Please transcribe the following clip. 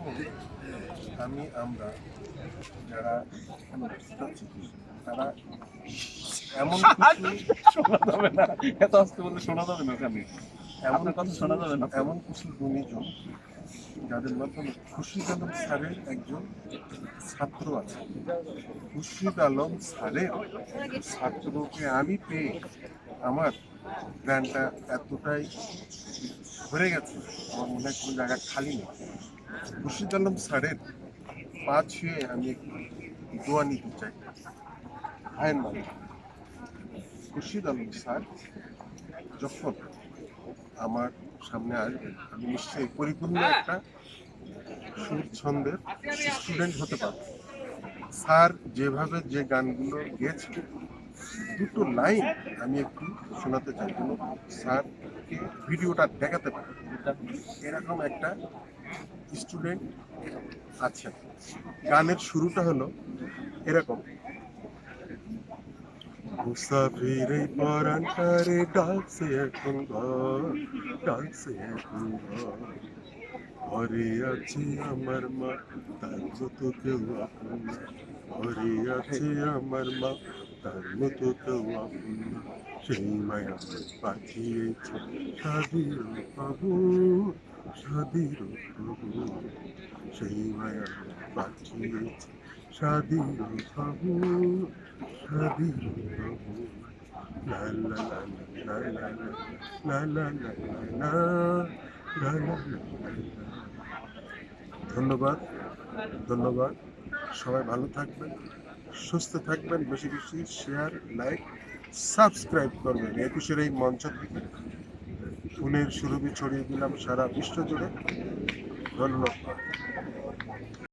দেখুন, আমরা যারা এখানে উপস্থিত আছি, তারা এমন কিছু শোনা যাবে না, এত আস্তে বললে শোনা যাবে না ওখানে, আপনার কথা শোনা যাবে না। এমন কিছু গুণীজন যাদের মাধ্যমে খুরশিদ আলম স্যারের একজন ছাত্র আছে। খুরশিদ আলম স্যারের ছাত্রকে আমি পেয়ে আমার প্ল্যানটা এতটাই ভরে গেছে, আমার মনে হয় কোনো জায়গা খালি নেই। খুরশিদ আলম স্যারের পা ছুঁয়ে আমি একটু দোয়া নিতে চাই। ভাইয়ের নামে খুরশিদ আলম স্যার যখন আমার সামনে আসবেন, আমি নিশ্চয়ই পরিপূর্ণ একটা সুর ছন্দের স্টুডেন্ট হতে পারবো। স্যার যেভাবে যে গানগুলো গেয়েছে, দুটো লাইন আমি একটু শোনাতে চাই, যেন স্যারকে ভিডিওটা দেখাতে পারি। এরকম একটা স্টুডেন্ট আছেন। গানের শুরুটা হলো এরকম: মুসাফির এই পরান্টারে ডাকছে এখন ঘর, ডাকছে এখন ঘর, ঘরে আছে আমার মা, তার মতো কেউ আপন না, ঘরে আছে আমার মা, তার মতো কেউ আপন না, সেই মায়া পাঠিয়েছে স্বাধীর প্রভু, স্বাধীর প্রভু, সেই মায়া পাঠিয়েছে স্বাধীর প্রভু, স্বাধীর প্রভু। লা লা লা লা লা লা লা লা লা লা লা। ধন্যবাদ, ধন্যবাদ। সবাই ভালো থাকবেন, সুস্থ থাকবেন, বেশি বেশি শেয়ার, লাইক, সাবস্ক্রাইব করবেন। একুশের এই মঞ্চ থেকে ফুলের সুরভি ছড়িয়ে দিলাম সারা বিশ্ব জুড়ে। ধন্যবাদ।